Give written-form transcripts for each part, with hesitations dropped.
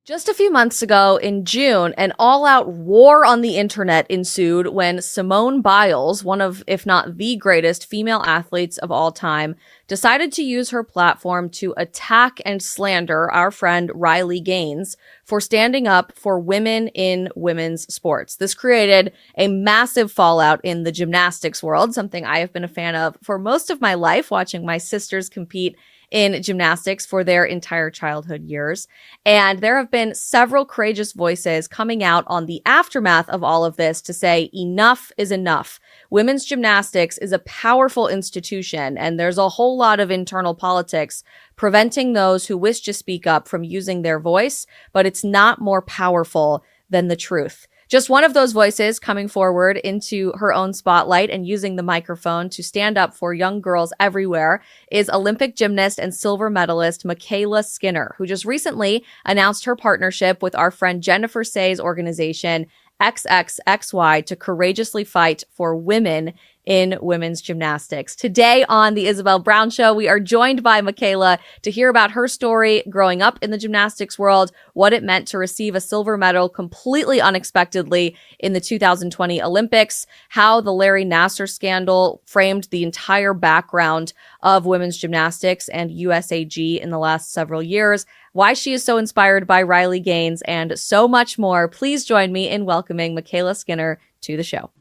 Just a few months ago in June, an all-out war on the internet ensued when Simone Biles, one of, if not the greatest female athletes of all time, decided to use her platform to attack and slander our friend Riley Gaines for standing up for women in women's sports. This created a massive fallout in the gymnastics world, something I have been a fan of for most of my life, watching my sisters compete in gymnastics for their entire childhood years. And there have been several courageous voices coming out on the aftermath of all of this to say enough is enough. Women's gymnastics is a powerful institution, and there's a whole lot of internal politics preventing those who wish to speak up from using their voice, but it's not more powerful than the truth. Just one of those voices coming forward into her own spotlight and using the microphone to stand up for young girls everywhere is Olympic gymnast and silver medalist MyKayla Skinner, who just recently announced her partnership with our friend Jennifer Say's organization, XXXY, to courageously fight for women in women's gymnastics. Today on the Isabel Brown Show, we are joined by MyKayla to hear about her story growing up in the gymnastics world, what it meant to receive a silver medal completely unexpectedly in the 2020 Olympics, how the Larry Nassar scandal framed the entire background of women's gymnastics and USAG in the last several years, why she is so inspired by Riley Gaines, and so much more. Please join me in welcoming MyKayla Skinner to the show.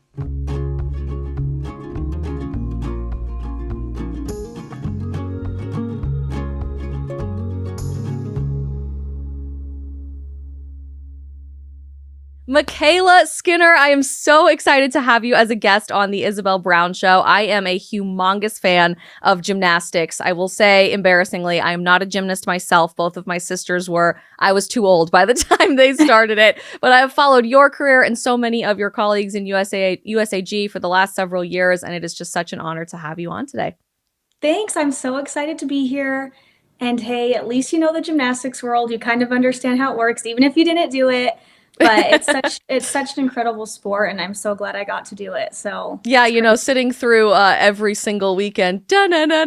MyKayla Skinner, I am so excited to have you as a guest on the Isabel Brown Show. I am a humongous fan of gymnastics. I will say, embarrassingly, I am not a gymnast myself. Both of my sisters were. I was too old by the time they started it. But I have followed your career and so many of your colleagues in USAG for the last several years, and it is just such an honor to have you on today. Thanks. I'm so excited to be here. And hey, at least you know the gymnastics world. You kind of understand how it works, even if you didn't do it. But it's such an incredible sport, and I'm so glad I got to do it. So yeah, you know, sitting through every single weekend, eventually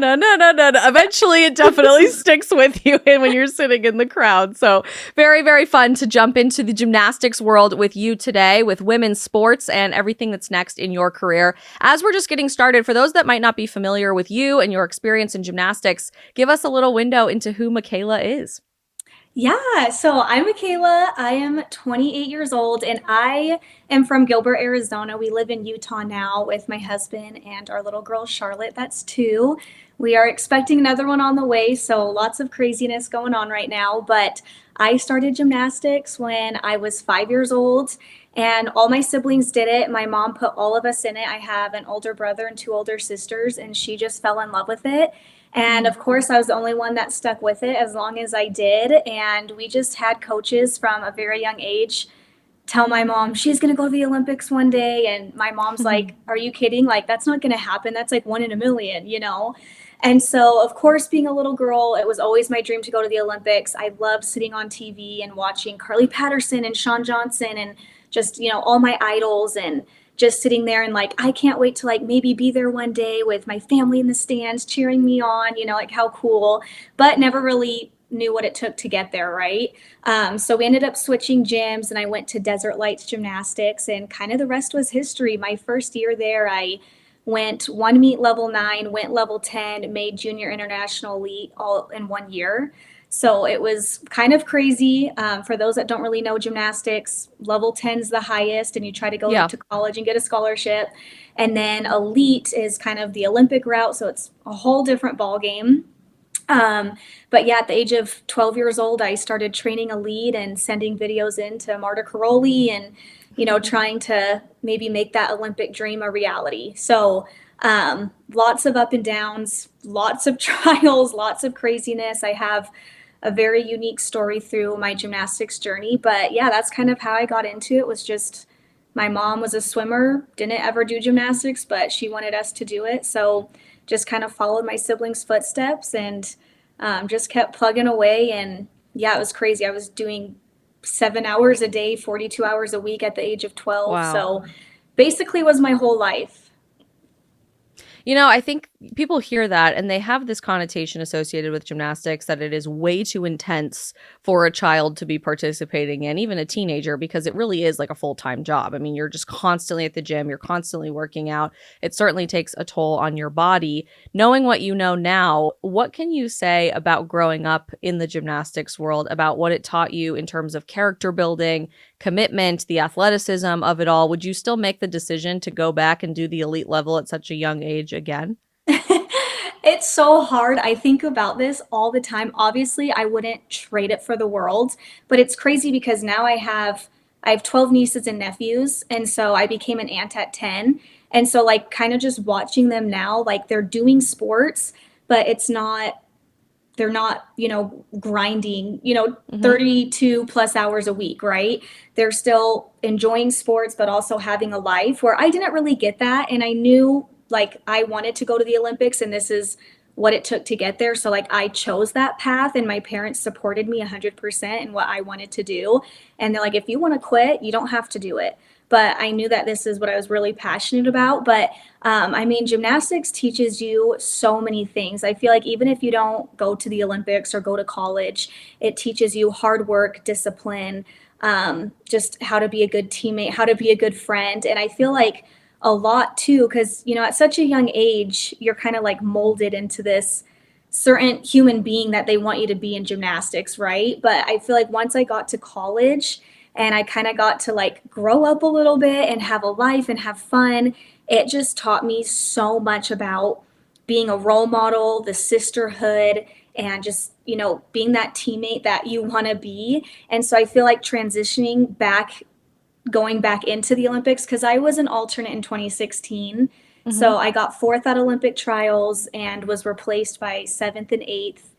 it definitely sticks with you when you're sitting in the crowd. So very, very fun to jump into the gymnastics world with you today, with women's sports and everything that's next in your career. As we're just getting started, for those that might not be familiar with you and your experience in gymnastics, give us a little window into who MyKayla is. Yeah, so I'm MyKayla. I am 28 years old, and I am from Gilbert, Arizona. We live in Utah now with my husband and our little girl, Charlotte. That's two. We are expecting another one on the way, so lots of craziness going on right now. But I started gymnastics when I was 5 years old, and all my siblings did it. My mom put all of us in it. I have an older brother and two older sisters, and she just fell in love with it. And of course, I was the only one that stuck with it as long as I did. And we just had coaches from a very young age tell my mom she's going to go to the Olympics one day. And my mom's like, are you kidding? Like, that's not going to happen. That's like one in a million, you know? And so, of course, being a little girl, it was always my dream to go to the Olympics. I loved sitting on TV and watching Carly Patterson and Shawn Johnson and just, you know, all my idols, and just sitting there and like, I can't wait to like maybe be there one day with my family in the stands cheering me on, you know, like how cool, but never really knew what it took to get there, right? So we ended up switching gyms, and I went to Desert Lights Gymnastics, and kind of the rest was history. My first year there, I went one meet level 9, went level 10, made junior international elite all in 1 year. So it was kind of crazy. For those that don't really know gymnastics, level 10 is the highest, and you try to go Yeah. to college and get a scholarship. And then elite is kind of the Olympic route, so it's a whole different ball game. But yeah, at the age of 12 years old, I started training elite and sending videos in to Marta Caroli, and, you know, trying to maybe make that Olympic dream a reality. So lots of up and downs, lots of trials, lots of craziness. I have a very unique story through my gymnastics journey. But yeah, that's kind of how I got into it. Was just my mom was a swimmer, didn't ever do gymnastics, but she wanted us to do it. So just kind of followed my siblings' footsteps, and just kept plugging away. And yeah, it was crazy. I was doing 7 hours a day, 42 hours a week at the age of 12. Wow. So basically was my whole life. You know, I think people hear that and they have this connotation associated with gymnastics that it is way too intense for a child to be participating in, even a teenager, because it really is like a full-time job. I mean, you're just constantly at the gym, you're constantly working out. It certainly takes a toll on your body. Knowing what you know now, what can you say about growing up in the gymnastics world, about what it taught you in terms of character building, commitment, the athleticism of it all? Would you still make the decision to go back and do the elite level at such a young age again? It's so hard. I think about this all the time. Obviously, I wouldn't trade it for the world, but it's crazy because now I have 12 nieces and nephews, and so I became an aunt at 10. And so like kind of just watching them now, like they're doing sports, but they're not, grinding, Hmm. 32 plus hours a week, right? They're still enjoying sports, but also having a life where I didn't really get that. And I knew like I wanted to go to the Olympics and this is what it took to get there. So like I chose that path and my parents supported me 100% in what I wanted to do. And they're like, if you want to quit, you don't have to do it. But I knew that this is what I was really passionate about. But I mean, gymnastics teaches you so many things. I feel like even if you don't go to the Olympics or go to college, it teaches you hard work, discipline, just how to be a good teammate, how to be a good friend. And I feel like a lot too, because, at such a young age, you're kind of like molded into this certain human being that they want you to be in gymnastics, right? But I feel like once I got to college and I kind of got to like grow up a little bit and have a life and have fun, it just taught me so much about being a role model, the sisterhood, and just, being that teammate that you want to be. And so I feel like transitioning back, going back into the Olympics, because I was an alternate in 2016. Hmm. So I got fourth at Olympic trials and was replaced by seventh and eighth.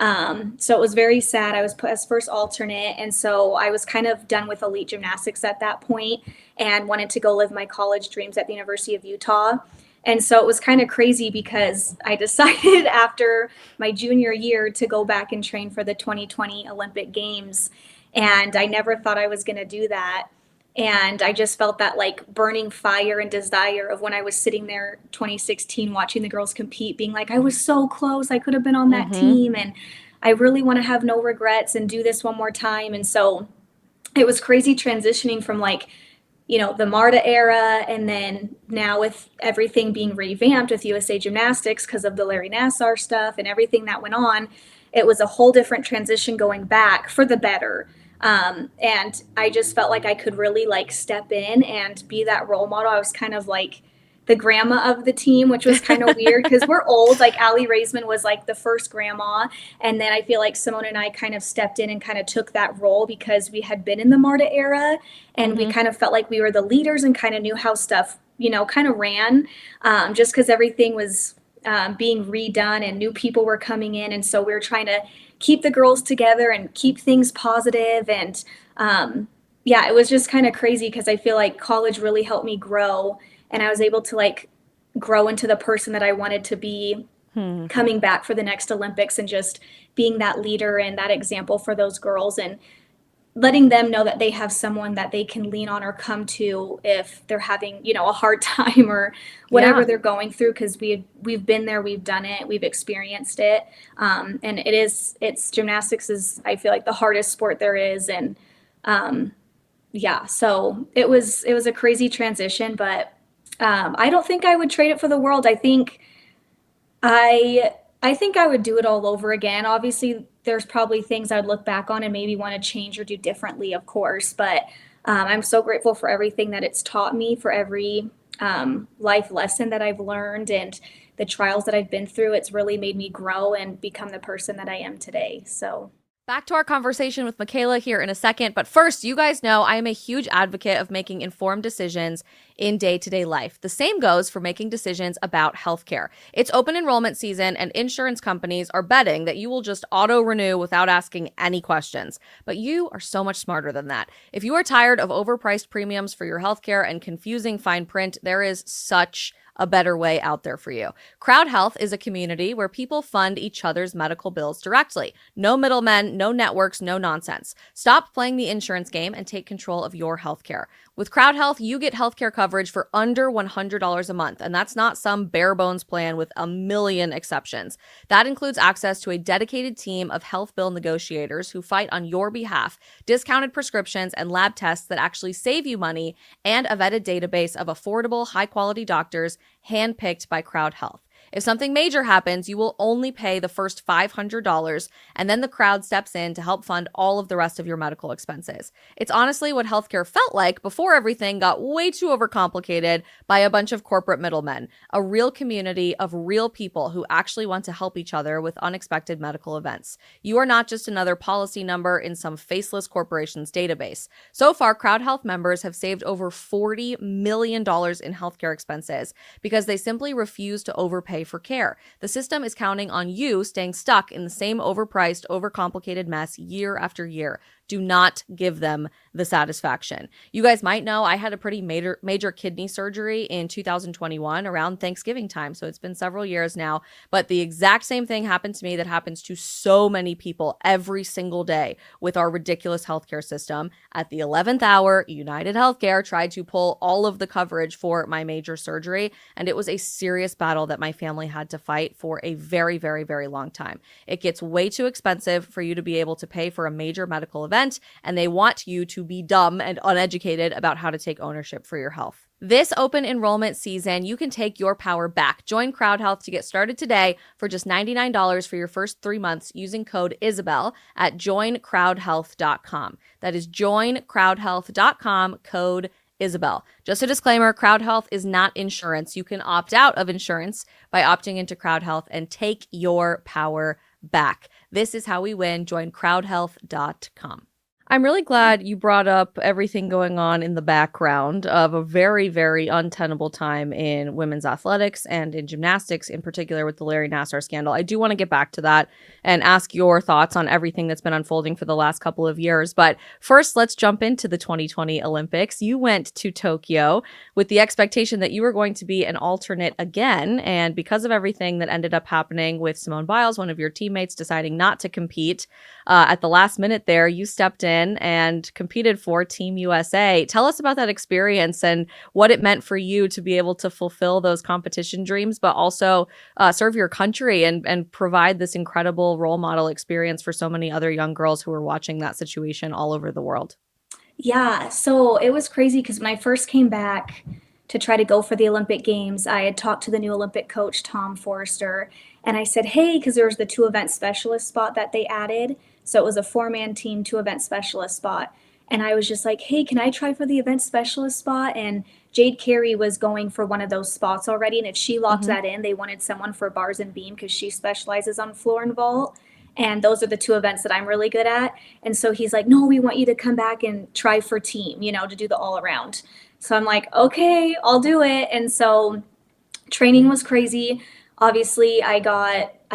So it was very sad. I was put as first alternate. And so I was kind of done with elite gymnastics at that point and wanted to go live my college dreams at the University of Utah. And so it was kind of crazy because I decided after my junior year to go back and train for the 2020 Olympic Games. And I never thought I was going to do that. And I just felt that like burning fire and desire of when I was sitting there 2016 watching the girls compete, being like, I was so close. I could have been on that Hmm. team. And I really want to have no regrets and do this one more time. And so it was crazy transitioning from like, the Marta era, and then now with everything being revamped with USA Gymnastics because of the Larry Nassar stuff and everything that went on, it was a whole different transition going back for the better. And I just felt like I could really like step in and be that role model. I was kind of like the grandma of the team, which was kind of weird because we're old. Like Allie Raisman was like the first grandma. And then I feel like Simone and I kind of stepped in and kind of took that role because we had been in the Marta era and we Hmm. kind of felt like we were the leaders and kind of knew how stuff, kind of ran, just because everything was being redone and new people were coming in. And so we were trying to keep the girls together and keep things positive. And yeah, it was just kind of crazy because I feel like college really helped me grow and I was able to like grow into the person that I wanted to be Hmm. coming back for the next Olympics and just being that leader and that example for those girls and letting them know that they have someone that they can lean on or come to if they're having, a hard time or whatever Yeah. they're going through because we've been there, we've done it, we've experienced it. And it's gymnastics is I feel like the hardest sport there is. And yeah, so it was a crazy transition, but I don't think I would trade it for the world. I think I would do it all over again. Obviously, there's probably things I'd look back on and maybe want to change or do differently, of course. But I'm so grateful for everything that it's taught me, for every life lesson that I've learned, and the trials that I've been through. It's really made me grow and become the person that I am today. So. Back to our conversation with MyKayla here in a second. But first, you guys know I am a huge advocate of making informed decisions in day to day life. The same goes for making decisions about healthcare. It's open enrollment season, and insurance companies are betting that you will just auto renew without asking any questions. But you are so much smarter than that. If you are tired of overpriced premiums for your healthcare and confusing fine print, there is such a better way out there for you. Crowd Health is a community where people fund each other's medical bills directly. No middlemen, no networks, no nonsense. Stop playing the insurance game and take control of your healthcare. With Crowd Health, you get healthcare coverage for under $100 a month, and that's not some bare bones plan with a million exceptions. That includes access to a dedicated team of health bill negotiators who fight on your behalf, discounted prescriptions and lab tests that actually save you money, and a vetted database of affordable, high-quality doctors handpicked by Crowd Health. If something major happens, you will only pay the first $500, and then the crowd steps in to help fund all of the rest of your medical expenses. It's honestly what healthcare felt like before everything got way too overcomplicated by a bunch of corporate middlemen. A real community of real people who actually want to help each other with unexpected medical events. You are not just another policy number in some faceless corporation's database. So far, Crowd Health members have saved over $40 million in healthcare expenses because they simply refuse to overpay for care. The system is counting on you staying stuck in the same overpriced, overcomplicated mess year after year. Do not give them the satisfaction. You guys might know I had a pretty major kidney surgery in 2021 around Thanksgiving time. So it's been several years now, but the exact same thing happened to me that happens to so many people every single day with our ridiculous healthcare system. At the 11th hour, United Healthcare tried to pull all of the coverage for my major surgery, and it was a serious battle that my family had to fight for a very, very, very long time. It gets way too expensive for you to be able to pay for a major medical event, and they want you to be dumb and uneducated about how to take ownership for your health. This open enrollment season, you can take your power back. Join Crowd Health to get started today for just $99 for your first 3 months using code Isabel at joincrowdhealth.com. That is joincrowdhealth.com, code Isabel. Just a disclaimer, Crowd Health is not insurance. You can opt out of insurance by opting into Crowd Health and take your power back. This is how we win. Join crowdhealth.com. I'm really glad you brought up everything going on in the background of a very, very untenable time in women's athletics and in gymnastics, in particular with the Larry Nassar scandal. I do want to get back to that and ask your thoughts on everything that's been unfolding for the last couple of years. But first, let's jump into the 2020 Olympics. You went to Tokyo with the expectation that you were going to be an alternate again. And because of everything that ended up happening with Simone Biles, one of your teammates deciding not to compete at the last minute there, you stepped in and competed for Team USA. Tell us about that experience and what it meant for you to be able to fulfill those competition dreams, but also serve your country and provide this incredible role model experience for so many other young girls who are watching that situation all over the world. Yeah, so it was crazy because when I first came back to try to go for the Olympic Games, I had talked to the new Olympic coach, Tom Forrester, and I said, hey, because there was the 2 event specialist spot that they added. So it was a 4-man team, 2 event specialist spot. And I was just like, hey, can I try for the event specialist spot? And Jade Carey was going for one of those spots already. And if she locked that in, they wanted someone for bars and beam because she specializes on floor and vault. And those are the 2 events that I'm really good at. And so he's like, no, we want you to come back and try for team, to do the all around. So I'm like, okay, I'll do it. And so training was crazy. Obviously, I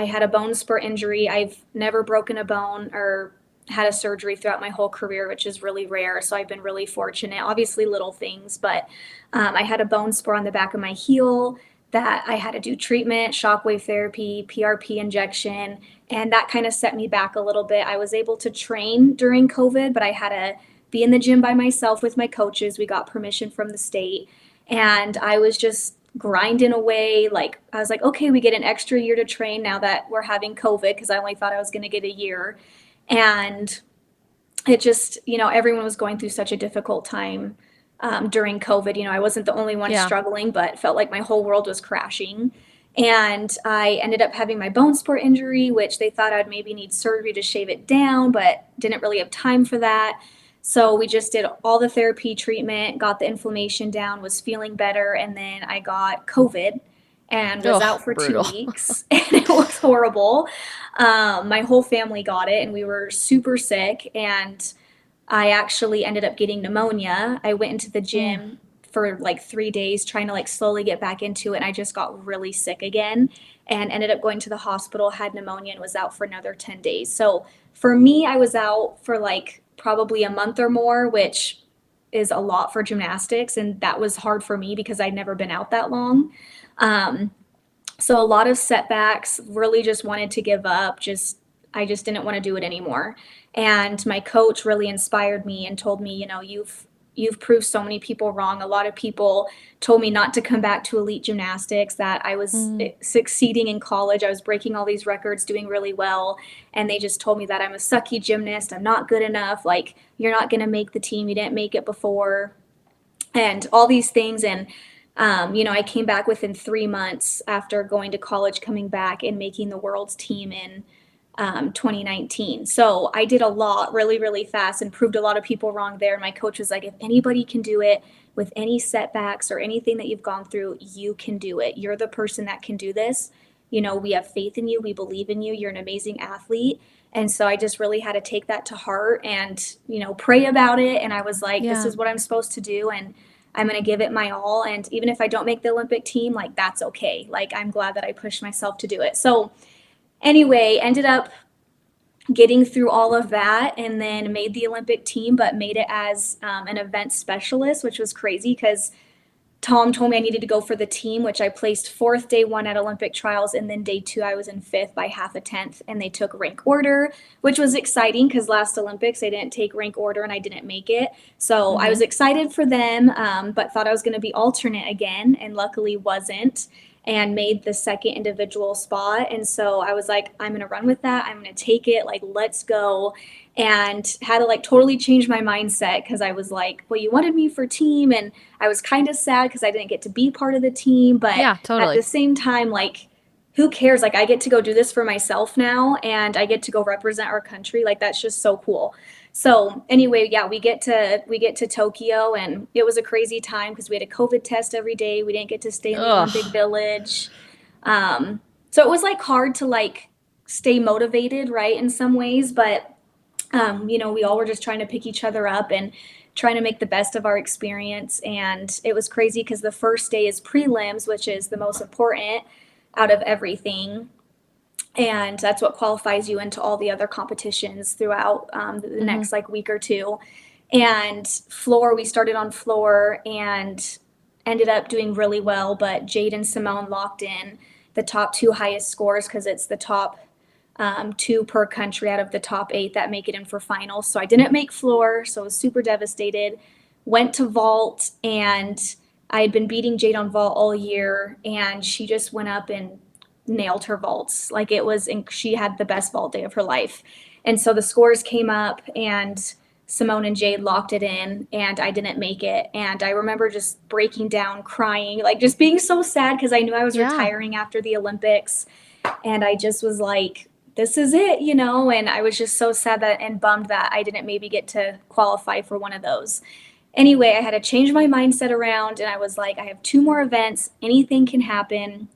had a bone spur injury. I've never broken a bone or had a surgery throughout my whole career, which is really rare. So I've been really fortunate. Obviously, little things, but I had a bone spur on the back of my heel that I had to do treatment, shockwave therapy, PRP injection, and that kind of set me back a little bit. I was able to train during COVID, but I had to be in the gym by myself with my coaches. We got permission from the state, and I was just grinding away. Like, I was like, okay, we get an extra year to train now that we're having COVID, because I only thought I was going to get a year. And it just, everyone was going through such a difficult time during COVID. I wasn't the only one struggling, but felt like my whole world was crashing. And I ended up having my bone spur injury, which they thought I'd maybe need surgery to shave it down, but didn't really have time for that. So we just did all the therapy treatment, got the inflammation down, was feeling better, and then I got COVID and was out for brutal. 2 weeks, and it was horrible. My whole family got it, and we were super sick, and I actually ended up getting pneumonia. I went into the gym for like 3 days trying to like slowly get back into it, and I just got really sick again and ended up going to the hospital, had pneumonia, and was out for another 10 days. So for me, I was out for like probably a month or more, which is a lot for gymnastics, and that was hard for me because I'd never been out that long. So a lot of setbacks, really just wanted to give up. I just didn't want to do it anymore. And my coach really inspired me and told me, you've proved so many people wrong. A lot of people told me not to come back to elite gymnastics, that I was succeeding in college. I was breaking all these records, doing really well. And they just told me that I'm a sucky gymnast. I'm not good enough. Like, you're not going to make the team. You didn't make it before. And all these things. And I came back within 3 months after going to college, coming back and making the world's team in 2019. So I did a lot really, really fast and proved a lot of people wrong there. And my coach was like, if anybody can do it with any setbacks or anything that you've gone through, you can do it. You're the person that can do this. We have faith in you. We believe in you. You're an amazing athlete. And so I just really had to take that to heart and, pray about it. And I was like, this is what I'm supposed to do. And I'm going to give it my all. And even if I don't make the Olympic team, like, that's okay. Like, I'm glad that I pushed myself to do it. So anyway, ended up getting through all of that and then made the Olympic team, but made it as an event specialist, which was crazy because Tom told me I needed to go for the team, which I placed fourth day one at Olympic trials. And then day two, I was in fifth by half a tenth. And they took rank order, which was exciting because last Olympics, they didn't take rank order and I didn't make it. So I was excited for them, but thought I was going to be alternate again, and luckily wasn't, and made the second individual spot. And so I was like, I'm going to run with that. I'm going to take it. Like, let's go. And had to like totally change my mindset because I was like, well, you wanted me for team. And I was kind of sad because I didn't get to be part of the team. But Yeah, totally. at the same time, like, who cares? Like, I get to go do this for myself now, and I get to go represent our country. Like, that's just so cool. So anyway, yeah, we get to Tokyo, and it was a crazy time because we had a COVID test every day. We didn't get to stay in the Olympic Village. So it was like hard to like stay motivated, right, in some ways. But we all were just trying to pick each other up and trying to make the best of our experience. And it was crazy because the first day is prelims, which is the most important out of everything. And that's what qualifies you into all the other competitions throughout the next like week or two. And floor, we started on floor and ended up doing really well. But Jade and Simone locked in the top two highest scores because it's the top two per country out of the top 8 that make it in for finals. So I didn't make floor, so I was super devastated. Went to vault, and I had been beating Jade on vault all year, and she just went up and nailed her vaults. Like, she had the best vault day of her life. And so the scores came up, and Simone and Jade locked it in, and I didn't make it. And I remember just breaking down, crying, like just being so sad because I knew I was retiring after the Olympics. And I just was like, this is it, and I was just so sad and bummed that I didn't maybe get to qualify for one of those. Anyway, I had to change my mindset around, and I was like, I have 2 more events. Anything can happen.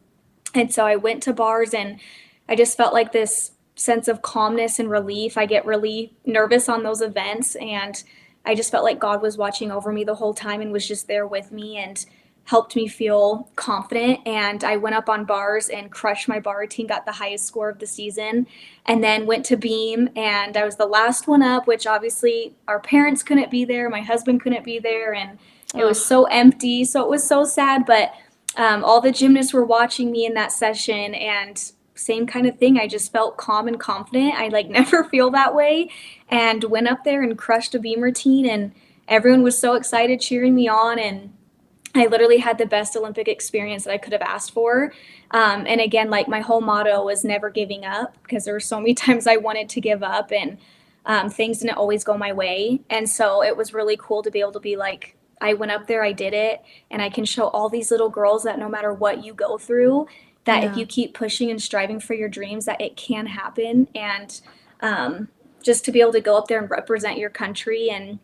And so I went to bars, and I just felt like this sense of calmness and relief. I get really nervous on those events, and I just felt like God was watching over me the whole time and was just there with me and helped me feel confident. And I went up on bars and crushed my bar routine, got the highest score of the season, and then went to beam, and I was the last one up, which obviously our parents couldn't be there, my husband couldn't be there, and it was so empty. So it was so sad, but all the gymnasts were watching me in that session, and same kind of thing. I just felt calm and confident. I like never feel that way, and went up there and crushed a beam routine, and everyone was so excited cheering me on, and I literally had the best Olympic experience that I could have asked for. And again, like, my whole motto was never giving up, because there were so many times I wanted to give up, and things didn't always go my way. And so it was really cool to be able to be like, I went up there, I did it, and I can show all these little girls that no matter what you go through, that if you keep pushing and striving for your dreams, that it can happen. And just to be able to go up there and represent your country, and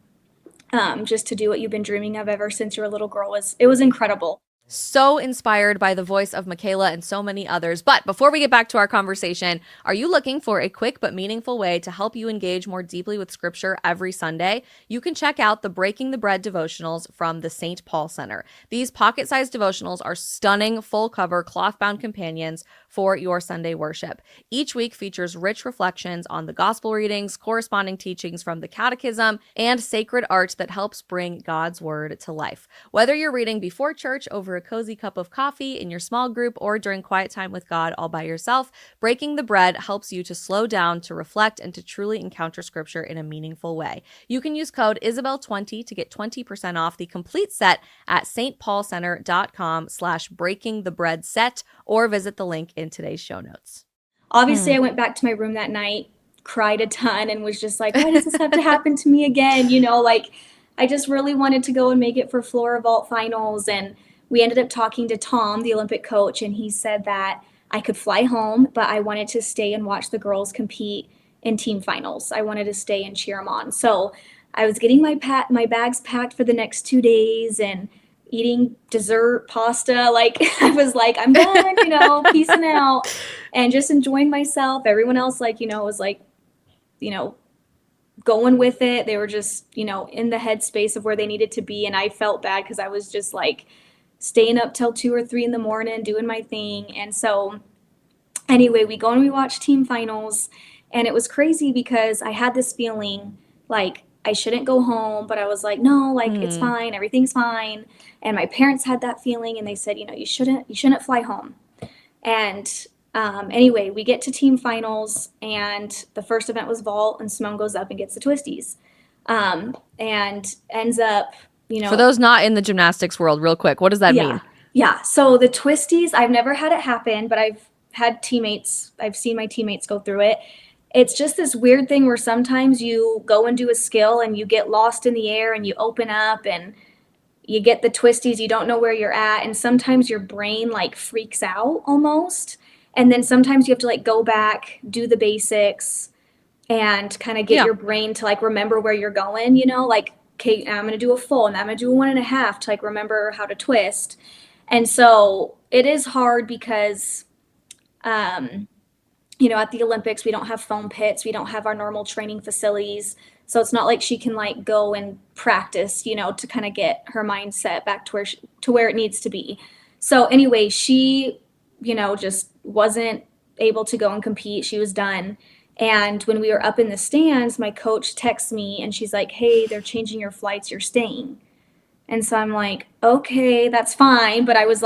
just to do what you've been dreaming of ever since you were a little girl, it was incredible. So inspired by the voice of MyKayla and so many others. But before we get back to our conversation, are you looking for a quick but meaningful way to help you engage more deeply with scripture every Sunday? You can check out the Breaking the Bread devotionals from the St. Paul Center. These pocket-sized devotionals are stunning, full-cover, cloth-bound companions for your Sunday worship. Each week features rich reflections on the gospel readings, corresponding teachings from the catechism, and sacred art that helps bring God's word to life. Whether you're reading before church, over a cozy cup of coffee, in your small group, or during quiet time with God all by yourself, Breaking the Bread helps you to slow down, to reflect, and to truly encounter scripture in a meaningful way. You can use code Isabel20 to get 20% off the complete set at stpaulcenter.com/breakingthebreadset, or visit the link in today's show notes. Obviously, I went back to my room that night, cried a ton, and was just like, why does this have to happen to me again? Like, I just really wanted to go and make it for floor vault finals. And we ended up talking to Tom, the Olympic coach, and he said that I could fly home, but I wanted to stay and watch the girls compete in team finals. I wanted to stay and cheer them on. So I was getting my bags packed for the next 2 days and eating dessert, pasta. Like, I was like, I'm done, peacing out and just enjoying myself. Everyone else, was like, going with it. They were just, in the headspace of where they needed to be. And I felt bad because I was just like staying up till 2 or 3 in the morning, doing my thing. And so anyway, we go and we watch team finals, and it was crazy because I had this feeling like I shouldn't go home, but I was like, no, like it's fine. Everything's fine. And my parents had that feeling, and they said, you shouldn't fly home. And anyway, we get to team finals, and the first event was vault, and Simone goes up and gets the twisties, and ends up, For those not in the gymnastics world, real quick, what does that mean? Yeah. So the twisties, I've never had it happen, but I've seen my teammates go through it. It's just this weird thing where sometimes you go and do a skill and you get lost in the air and you open up and you get the twisties, you don't know where you're at. And sometimes your brain like freaks out almost. And then sometimes you have to like go back, do the basics, and kind of get your brain to like remember where you're going, like, okay, I'm going to do a full and I'm going to do a 1.5 to like remember how to twist. And so it is hard because, at the Olympics, we don't have foam pits. We don't have our normal training facilities. So it's not like she can like go and practice, to kind of get her mindset back to where it needs to be. So anyway, she, just wasn't able to go and compete. She was done. And when we were up in the stands, my coach texts me and she's like, hey, they're changing your flights. You're staying. And so I'm like, okay, that's fine. But I was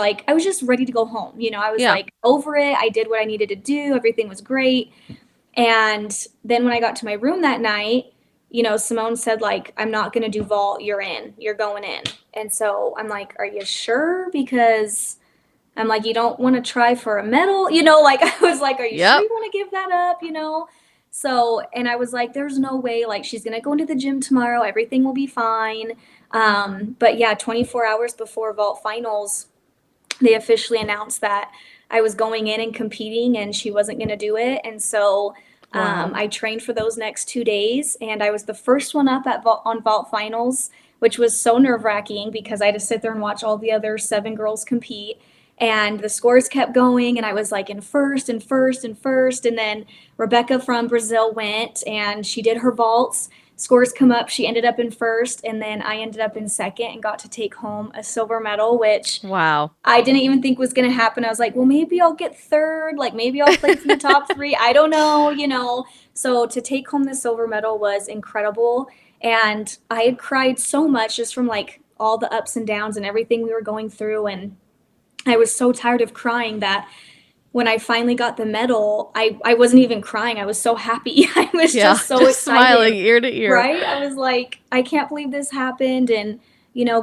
just ready to go home. I was like over it. I did what I needed to do. Everything was great. And then when I got to my room that night, Simone said, like, I'm not going to do vault. You're in. You're going in. And so I'm like, are you sure? Because I'm like, you don't want to try for a medal? I was like, are you sure you want to give that up? So, and I was like, there's no way, like, she's going to go into the gym tomorrow. Everything will be fine. But yeah, 24 hours before vault finals, they officially announced that I was going in and competing and she wasn't going to do it. And so I trained for those next 2 days, and I was the first one up on vault finals, which was so nerve-wracking because I had to sit there and watch all the other 7 girls compete. And the scores kept going, and I was like in first and first and first. And then Rebecca from Brazil went, and she did her vaults. Scores come up. She ended up in first, and then I ended up in second and got to take home a silver medal, which I didn't even think was going to happen. I was like, well, maybe I'll get third. Like, maybe I'll place in the top 3. I don't know. So to take home the silver medal was incredible. And I had cried so much just from like all the ups and downs and everything we were going through. And I was so tired of crying that when I finally got the medal, I wasn't even crying. I was so happy. I was just so excited. Smiling ear to ear. Right? I was like, I can't believe this happened. And,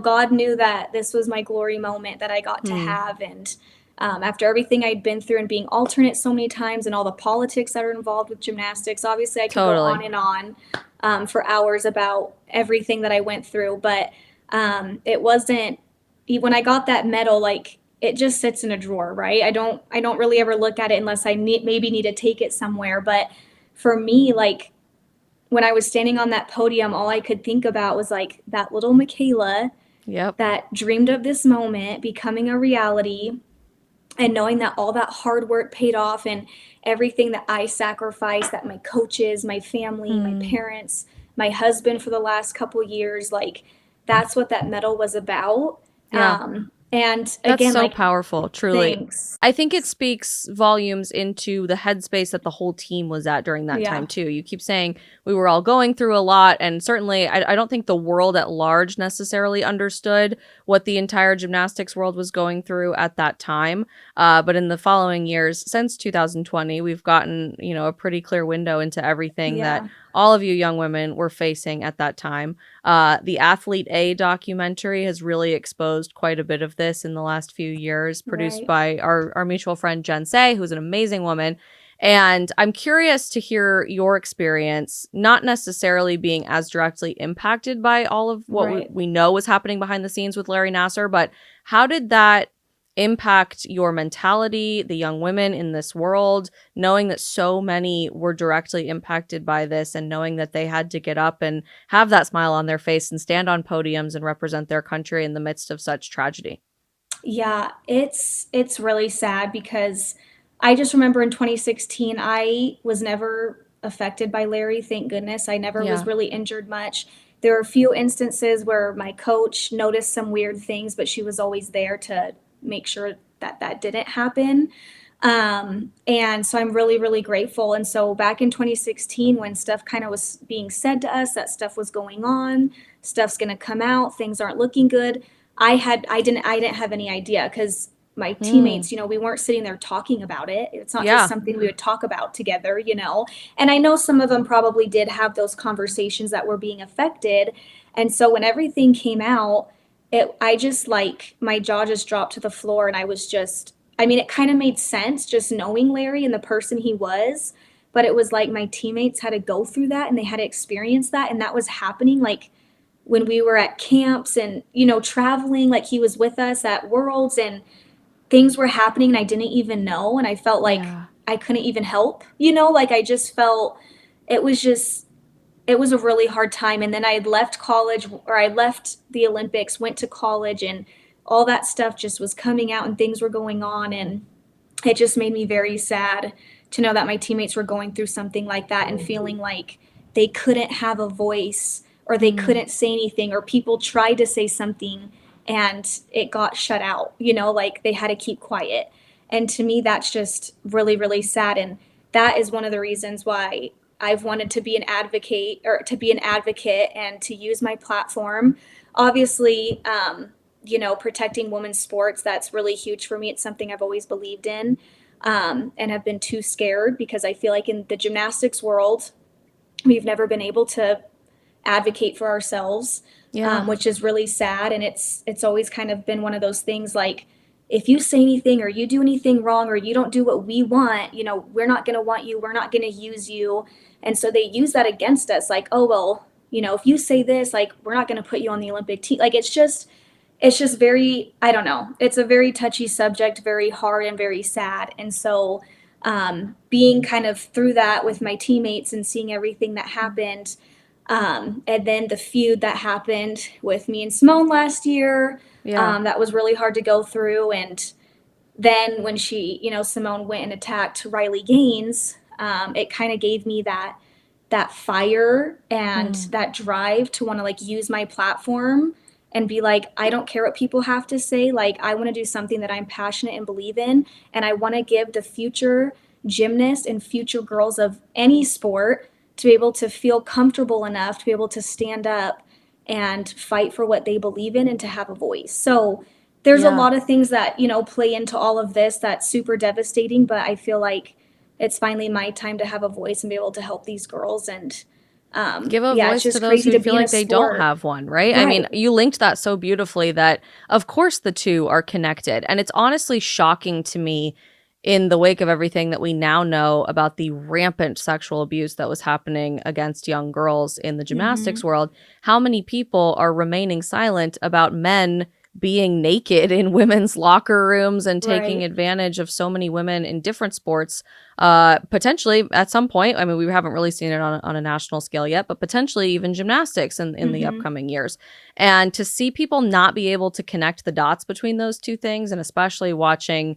God knew that this was my glory moment that I got to have. And after everything I'd been through and being alternate so many times and all the politics that are involved with gymnastics, obviously I could go on and on for hours about everything that I went through. But it wasn't, when I got that medal, like, it just sits in a drawer, right? I don't really ever look at it unless I maybe need to take it somewhere. But for me, like, when I was standing on that podium, all I could think about was like that little MyKayla that dreamed of this moment becoming a reality, and knowing that all that hard work paid off and everything that I sacrificed, that my coaches, my family, my parents, my husband for the last couple years, like, that's what that medal was about. And That's again, so like, powerful, truly. thanks. I think it speaks volumes into the headspace that the whole team was at during that Yeah. time, too. You keep saying we were all going through a lot, and certainly I don't think the world at large necessarily understood what the entire gymnastics world was going through at that time. But in the following years, since 2020, we've gotten, a pretty clear window into everything that Yeah. all of you young women were facing at that time. The Athlete A documentary has really exposed quite a bit of this in the last few years, produced Right. by our mutual friend Jen Say, who's an amazing woman. And I'm curious to hear your experience, not necessarily being as directly impacted by all of what Right. we know was happening behind the scenes with Larry Nassar, but how did that impact your mentality, the young women in this world, knowing that so many were directly impacted by this and knowing that they had to get up and have that smile on their face and stand on podiums and represent their country in the midst of such tragedy? Yeah, it's really sad because I just remember in 2016 I was never affected by Larry, thank goodness. I never was Yeah. really injured much. There were a few instances where my coach noticed some weird things, but she was always there to make sure that that didn't happen. And so I'm really, really grateful. And so back in 2016, when stuff kind of was being said to us, that stuff was going on, stuff's going to come out, things aren't looking good. I didn't have any idea because my Mm. teammates, we weren't sitting there talking about it. It's not just Yeah. something we would talk about together. And I know some of them probably did have those conversations that were being affected. And so when everything came out, I just like my jaw just dropped to the floor and I mean, it kind of made sense just knowing Larry and the person he was, but it was like my teammates had to go through that and they had to experience that and that was happening like when we were at camps and traveling, like he was with us at Worlds and things were happening and I didn't even know and I felt like Yeah. I couldn't even help, like I just felt it was just it was a really hard time. And then I had left college or I left the Olympics, went to college, and all that stuff just was coming out and things were going on. And it just made me very sad to know that my teammates were going through something like that and feeling like they couldn't have a voice or they Mm. couldn't say anything or people tried to say something and it got shut out, like they had to keep quiet. And to me, that's just really, really sad. And that is one of the reasons why I've wanted to be an advocate or to be an advocate and to use my platform. Obviously, protecting women's sports, that's really huge for me. It's something I've always believed in and have been too scared because I feel like in the gymnastics world, we've never been able to advocate for ourselves, Yeah. which is really sad. And it's always kind of been one of those things like, if you say anything or you do anything wrong or you don't do what we want, we're not going to want you. We're not going to use you. And so they use that against us like, oh, well, if you say this, like, we're not going to put you on the Olympic team. Like, it's just very, I don't know. It's a very touchy subject, very hard and very sad. And so being kind of through that with my teammates and seeing everything that happened, and then the feud that happened with me and Simone last year, Yeah. that was really hard to go through. And then when Simone went and attacked Riley Gaines, it kind of gave me that fire and Mm. that drive to want to like use my platform and be like, I don't care what people have to say. Like, I want to do something that I'm passionate and believe in. And I want to give the future gymnasts and future girls of any sport to be able to feel comfortable enough to be able to stand up and fight for what they believe in and to have a voice. So there's a Yeah. lot of things that, play into all of this that's super devastating, but I feel like it's finally my time to have a voice and be able to help these girls. And Give a yeah, it's voice to just those crazy who to be feel in a like they don't sport. have one, right? I mean, Right. you linked that so beautifully that, of course, the two are connected. And it's honestly shocking to me in the wake of everything that we now know about the rampant sexual abuse that was happening against young girls in the Hmm. gymnastics world, how many people are remaining silent about men being naked in women's locker rooms and taking Right. advantage of so many women in different sports, potentially at some point. I mean, we haven't really seen it on a national scale yet, but potentially even gymnastics in the Hmm. upcoming years. And to see people not be able to connect the dots between those two things, and especially watching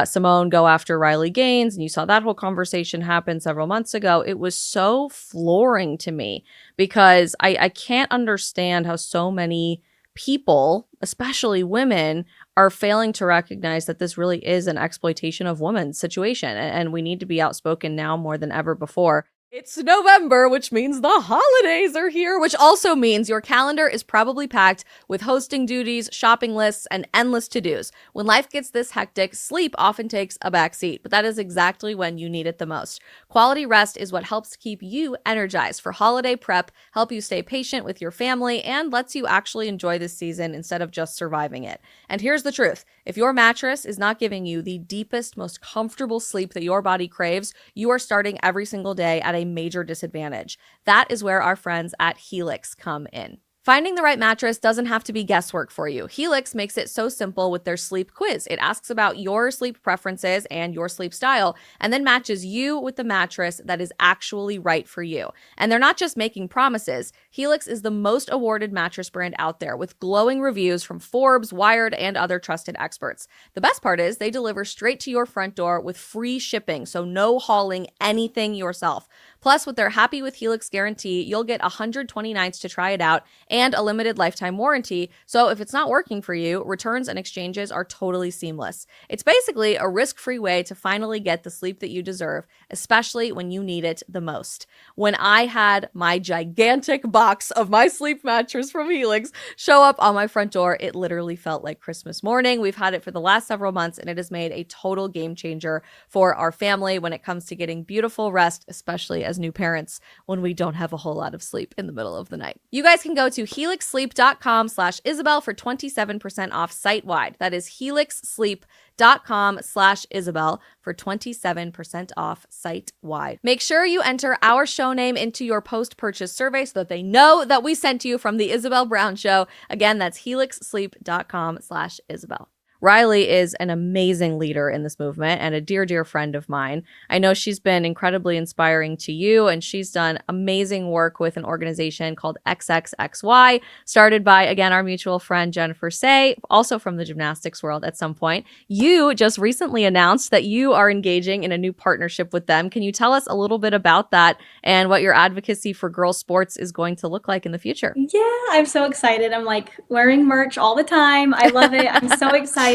Simone go after Riley Gaines, and you saw that whole conversation happen several months ago, it was so flooring to me because I can't understand how so many people, especially women, are failing to recognize that this really is an exploitation of women's situation. And we need to be outspoken now more than ever before. It's November, which means the holidays are here, which also means your calendar is probably packed with hosting duties, shopping lists, and endless to-dos. When life gets this hectic, sleep often takes a backseat, but that is exactly when you need it the most. Quality rest is what helps keep you energized for holiday prep, help you stay patient with your family, and lets you actually enjoy this season instead of just surviving it. And here's the truth. If your mattress is not giving you the deepest, most comfortable sleep that your body craves, you are starting every single day at a major disadvantage. That is where our friends at Helix come in. Finding the right mattress doesn't have to be guesswork for you. Helix makes it so simple with their sleep quiz. It asks about your sleep preferences and your sleep style, and then matches you with the mattress that is actually right for you. And they're not just making promises. Helix is the most awarded mattress brand out there, with glowing reviews from Forbes, Wired, and other trusted experts. The best part is they deliver straight to your front door with free shipping, so no hauling anything yourself. Plus, with their Happy with Helix guarantee, you'll get 120 nights to try it out and a limited lifetime warranty. So if it's not working for you, returns and exchanges are totally seamless. It's basically a risk-free way to finally get the sleep that you deserve, especially when you need it the most. When I had my gigantic box of my sleep mattress from Helix show up on my front door, it literally felt like Christmas morning. We've had it for the last several months, and it has made a total game changer for our family when it comes to getting beautiful rest, especially as new parents when we don't have a whole lot of sleep in the middle of the night. You guys can go to helixsleep.com/Isabel for 27% off site-wide. That is helixsleep.com/Isabel for 27% off site-wide. Make sure you enter our show name into your post-purchase survey so that they know that we sent you from the Isabel Brown Show. Again, that's helixsleep.com/Isabel. Riley is an amazing leader in this movement and a dear, dear friend of mine. I know she's been incredibly inspiring to you, and she's done amazing work with an organization called XXXY, started by, again, our mutual friend Jennifer Say, also from the gymnastics world at some point. You just recently announced that you are engaging in a new partnership with them. Can you tell us a little bit about that and what your advocacy for girls' sports is going to look like in the future? Yeah, I'm so excited. I'm like wearing merch all the time. I love it. I'm so excited.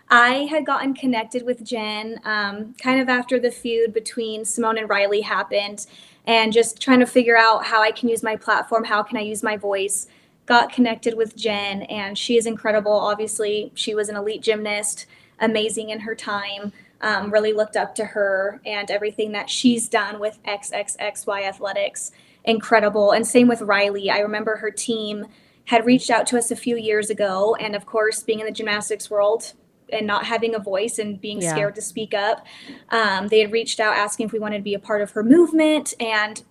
I had gotten connected with Jen kind of after the feud between Simone and Riley happened, and just trying to figure out how I can use my platform, how can I use my voice. Got connected with Jen, and she is incredible. Obviously, she was an elite gymnast, amazing in her time. Really looked up to her and everything that she's done with XXXY Athletics. Incredible. And same with Riley. I remember her team had reached out to us a few years ago, and of course, being in the gymnastics world and not having a voice and being scared to speak up, they had reached out asking if we wanted to be a part of her movement. And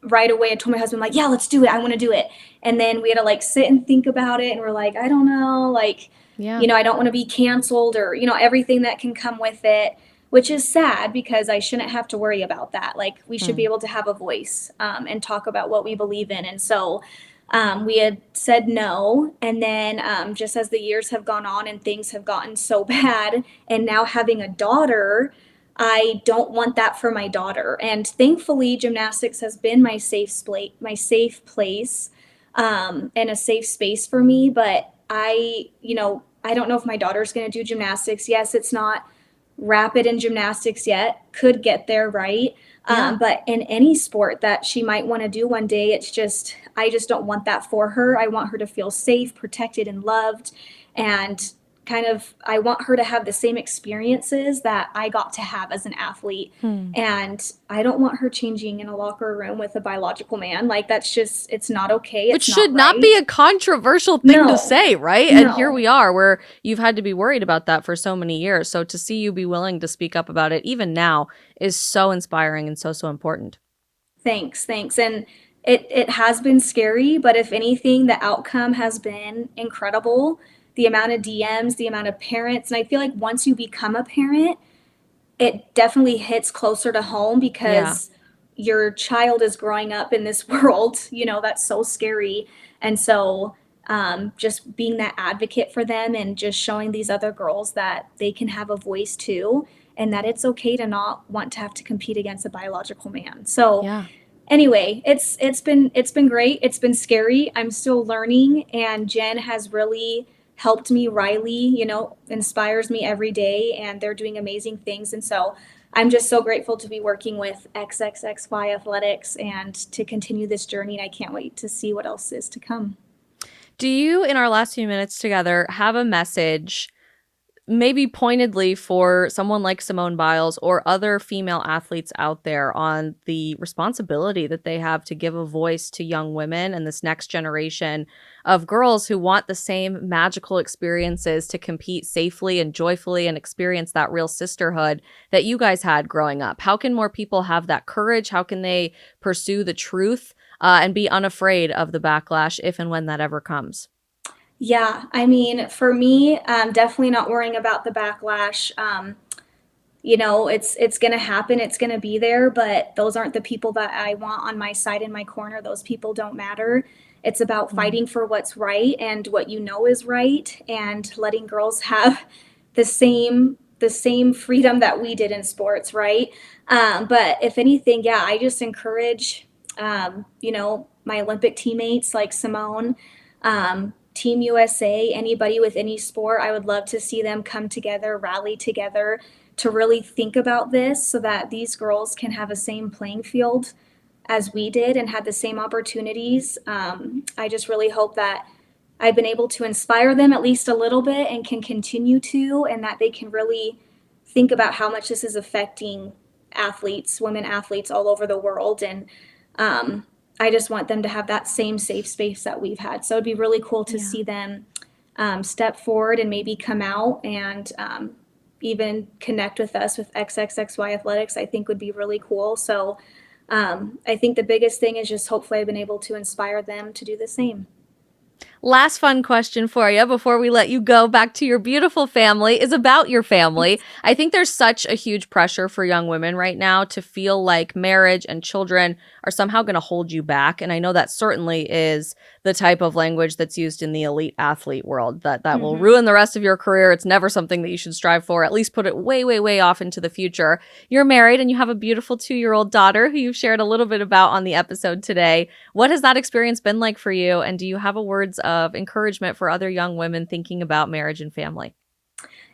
right away I told my husband, like, yeah, let's do it, I want to do it. And then we had to like sit and think about it, and we're like, I don't know, like, I don't want to be canceled, or everything that can come with it, which is sad because I shouldn't have to worry about that. Like, we should be able to have a voice and talk about what we believe in. And so we had said no. And then just as the years have gone on and things have gotten so bad, and now having a daughter, I don't want that for my daughter. And thankfully, gymnastics has been my safe place and a safe space for me. But I don't know if my daughter's going to do gymnastics. Yes, it's not rapid in gymnastics yet, could get there, right? But in any sport that she might want to do one day, I just don't want that for her. I want her to feel safe, protected, and loved. And I want her to have the same experiences that I got to have as an athlete. And I don't want her changing in a locker room with a biological man. Like, that's just, it's not okay. Which should not be a controversial thing to say, right? No. And here we are, where you've had to be worried about that for so many years. So to see you be willing to speak up about it, even now, is so inspiring and so, so important. Thanks. And it has been scary, but if anything, the outcome has been incredible. The amount of DMs, the amount of parents. And I feel like once you become a parent, it definitely hits closer to home because your child is growing up in this world, that's so scary. And so just being that advocate for them and just showing these other girls that they can have a voice too, and that it's okay to not want to have to compete against a biological man. So Anyway, it's been great. It's been scary. I'm still learning, and Jen has really helped me. Riley, inspires me every day, and they're doing amazing things. And so I'm just so grateful to be working with XXXY Athletics and to continue this journey. And I can't wait to see what else is to come. Do you, in our last few minutes together, have a message maybe pointedly for someone like Simone Biles or other female athletes out there on the responsibility that they have to give a voice to young women and this next generation of girls who want the same magical experiences to compete safely and joyfully and experience that real sisterhood that you guys had growing up? How can more people have that courage? How can they pursue the truth and be unafraid of the backlash if and when that ever comes? Yeah, I mean, for me, definitely not worrying about the backlash. It's gonna happen, it's gonna be there, but those aren't the people that I want on my side in my corner. Those people don't matter. It's about Mm. fighting for what's right and what you know is right, and letting girls have the same freedom that we did in sports, right? But if anything, yeah, I just encourage, my Olympic teammates like Simone, Team USA, anybody with any sport. I would love to see them come together, rally together to really think about this so that these girls can have the same playing field as we did and had the same opportunities. I just really hope that I've been able to inspire them at least a little bit and can continue to, and that they can really think about how much this is affecting athletes, women athletes all over the world. And um, I just want them to have that same safe space that we've had. So it'd be really cool to Yeah. see them step forward and maybe come out and even connect with us with XXXY Athletics. I think would be really cool. So I think the biggest thing is just hopefully I've been able to inspire them to do the same. Last fun question for you before we let you go back to your beautiful family is about your family. I think there's such a huge pressure for young women right now to feel like marriage and children are somehow going to hold you back. And I know that certainly is the type of language that's used in the elite athlete world that will Hmm. ruin the rest of your career. It's never something that you should strive for, at least put it way, way, way off into the future. You're married and you have a beautiful 2-year-old daughter who you've shared a little bit about on the episode today. What has that experience been like for you? And do you have a words of encouragement for other young women thinking about marriage and family?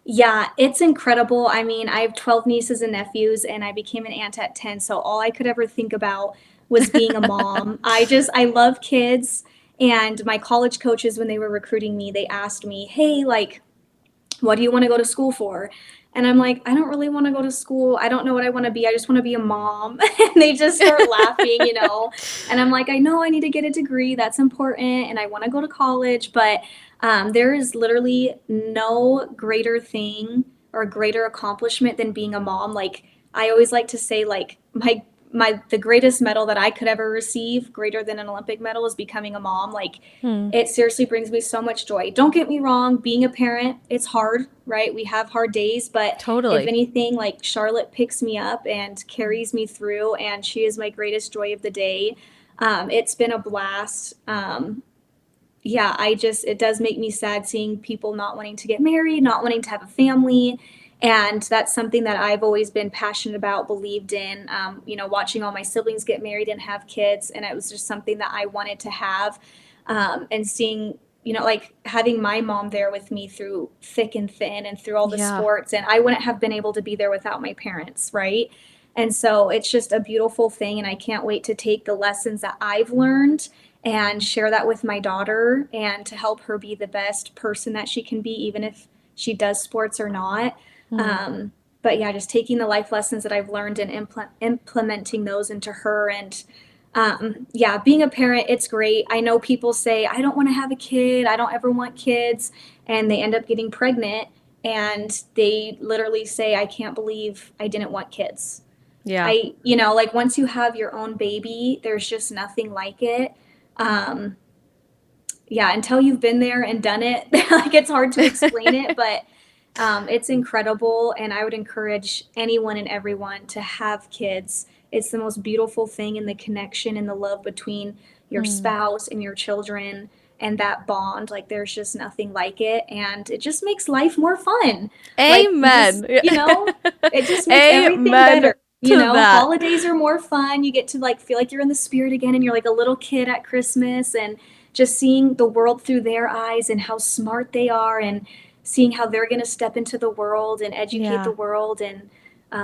Yeah, it's incredible. I mean, I have 12 nieces and nephews, and I became an aunt at 10. So all I could ever think about was being a mom. I love kids. And my college coaches, when they were recruiting me, they asked me, hey, like, what do you want to go to school for? And I'm like, I don't really want to go to school. I don't know what I want to be. I just want to be a mom. And they just start laughing. And I'm like, I know I need to get a degree. That's important. And I want to go to college. But there is literally no greater thing or greater accomplishment than being a mom. Like, I always like to say, like, the greatest medal that I could ever receive, greater than an Olympic medal, is becoming a mom. Like, Hmm. it seriously brings me so much joy. Don't get me wrong, being a parent, it's hard, right? We have hard days, but if Totally. anything, like, Charlotte picks me up and carries me through, and she is my greatest joy of the day. It's been a blast. Yeah, it does make me sad seeing people not wanting to get married, not wanting to have a family. And that's something that I've always been passionate about, believed in, watching all my siblings get married and have kids. And it was just something that I wanted to have. And seeing, like having my mom there with me through thick and thin and through all the Yeah. sports. And I wouldn't have been able to be there without my parents, right? And so it's just a beautiful thing. And I can't wait to take the lessons that I've learned and share that with my daughter and to help her be the best person that she can be, even if she does sports or not. Hmm. Um, but yeah, just taking the life lessons that I've learned and implementing those into her. And yeah, being a parent, it's great. I know people say, I don't want to have a kid. I don't ever want kids. And they end up getting pregnant and they literally say, I can't believe I didn't want kids. Yeah. Like once you have your own baby, there's just nothing like it. Um, yeah, until you've been there and done it, like it's hard to explain it, but it's incredible. And I would encourage anyone and everyone to have kids. It's the most beautiful thing, in the connection and the love between your Hmm. spouse and your children and that bond. Like there's just nothing like it. And it just makes life more fun. Like Amen. it just makes everything Amen. better. You to know, that. holidays are more fun. You get to like feel like you're in the spirit again and you're like a little kid at Christmas, and just seeing the world through their eyes and how smart they are, and seeing how they're going to step into the world and educate the Yeah, world, and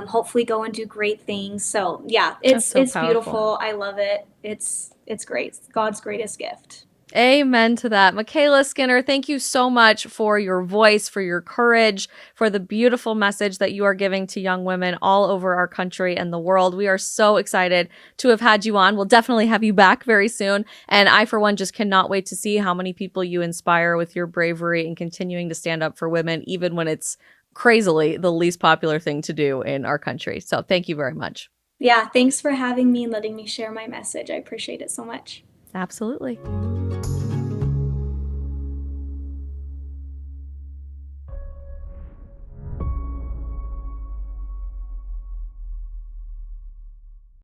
hopefully go and do great things. So yeah, that's so it's powerful. beautiful. I love it. It's great. It's God's greatest gift. Amen to that. MyKayla Skinner, thank you so much for your voice, for your courage, for the beautiful message that you are giving to young women all over our country and the world. We are so excited to have had you on. We'll definitely have you back very soon. And I, for one, just cannot wait to see how many people you inspire with your bravery and continuing to stand up for women, even when it's crazily the least popular thing to do in our country. So thank you very much. Yeah, thanks for having me and letting me share my message. I appreciate it so much. Absolutely.